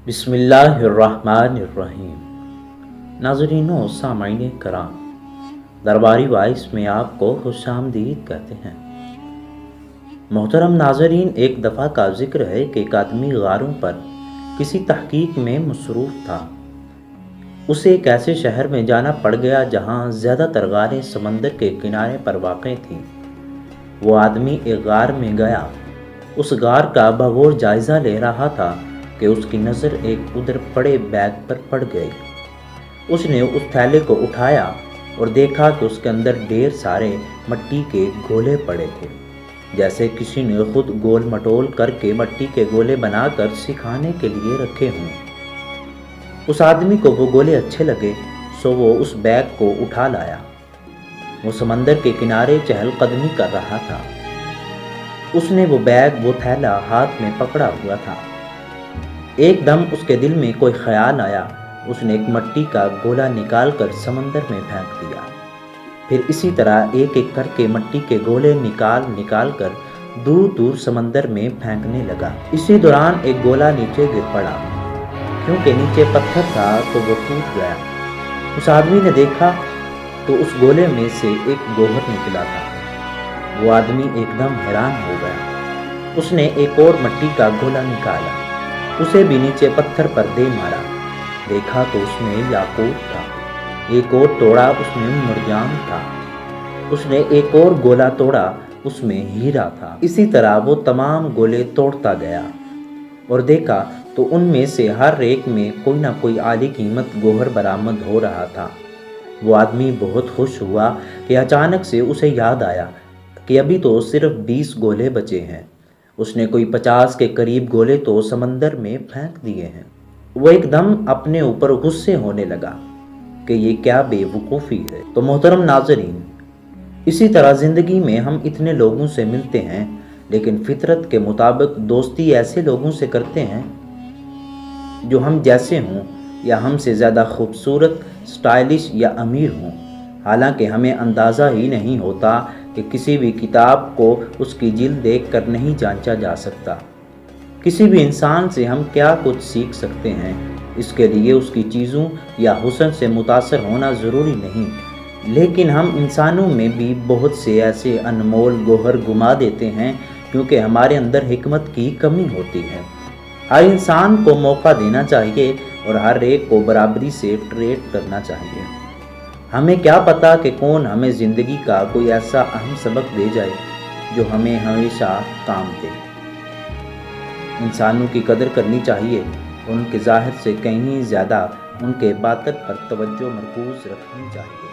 بسم اللہ الرحمن الرحیم۔ ناظرین و سامعین کرام، درباری وائس میں آپ کو خوش آمدید کہتے ہیں۔ محترم ناظرین، ایک دفعہ کا ذکر ہے کہ ایک آدمی غاروں پر کسی تحقیق میں مصروف تھا۔ اسے ایک ایسے شہر میں جانا پڑ گیا جہاں زیادہ تر غاریں سمندر کے کنارے پر واقع تھیں۔ وہ آدمی ایک غار میں گیا۔ اس غار کا بغور جائزہ لے رہا تھا کہ اس کی نظر ایک ادھر پڑے بیگ پر پڑ گئی۔ اس نے اس تھیلے کو اٹھایا اور دیکھا کہ اس کے اندر ڈھیر سارے مٹی کے گولے پڑے تھے، جیسے کسی نے خود گول مٹول کر کے مٹی کے گولے بنا کر سکھانے کے لیے رکھے ہوں۔ اس آدمی کو وہ گولے اچھے لگے، سو وہ اس بیگ کو اٹھا لایا۔ وہ سمندر کے کنارے چہل قدمی کر رہا تھا۔ اس نے وہ بیگ، وہ تھیلا ہاتھ میں پکڑا ہوا تھا۔ ایک دم اس کے دل میں کوئی خیال آیا۔ اس نے ایک مٹی کا گولا نکال کر سمندر میں پھینک دیا۔ پھر اسی طرح ایک ایک کر کے مٹی کے گولے نکال کر دور دور سمندر میں پھینکنے لگا۔ اسی دوران ایک گولا نیچے گر پڑا۔ کیونکہ نیچے پتھر تھا تو وہ ٹوٹ گیا۔ اس آدمی نے دیکھا تو اس گولے میں سے ایک گوہر نکلا تھا۔ وہ آدمی ایک دم حیران ہو گیا۔ اس نے ایک اور مٹی کا گولا نکالا، اسے بھی نیچے پتھر پر دے مارا۔ دیکھا تو اس میں یاقوت تھا۔ ایک اور توڑا، اس میں مرجان تھا۔ اس نے ایک اور گولا توڑا، اس میں ہیرا تھا۔ اسی طرح وہ تمام گولے توڑتا گیا اور دیکھا تو ان میں سے ہر ایک میں کوئی نہ کوئی اعلی قیمت گوہر برآمد ہو رہا تھا۔ وہ آدمی بہت خوش ہوا کہ اچانک سے اسے یاد آیا کہ ابھی تو صرف 20 گولے بچے ہیں۔ اس نے کوئی 50 کے قریب گولے تو سمندر میں پھینک دیے ہیں۔ وہ ایک دم اپنے اوپر غصے ہونے لگا کہ یہ کیا بے وقوفی ہے۔ تو محترم ناظرین، اسی طرح زندگی میں ہم اتنے لوگوں سے ملتے ہیں، لیکن فطرت کے مطابق دوستی ایسے لوگوں سے کرتے ہیں جو ہم جیسے ہوں یا ہم سے زیادہ خوبصورت، سٹائلش یا امیر ہوں۔ حالانکہ ہمیں اندازہ ہی نہیں ہوتا کہ کسی بھی کتاب کو اس کی جلد دیکھ کر نہیں جانچا جا سکتا۔ کسی بھی انسان سے ہم کیا کچھ سیکھ سکتے ہیں، اس کے لیے اس کی چیزوں یا حسن سے متاثر ہونا ضروری نہیں، لیکن ہم انسانوں میں بھی بہت سے ایسے انمول گوہر گما دیتے ہیں کیونکہ ہمارے اندر حکمت کی کمی ہوتی ہے۔ ہر انسان کو موقع دینا چاہیے اور ہر ایک کو برابری سے ٹریٹ کرنا چاہیے۔ ہمیں کیا پتا کہ کون ہمیں زندگی کا کوئی ایسا اہم سبق دے جائے جو ہمیں ہمیشہ کام دے۔ انسانوں کی قدر کرنی چاہیے، ان کے ظاہر سے کہیں زیادہ ان کے باطن پر توجہ مرکوز رکھنی چاہیے۔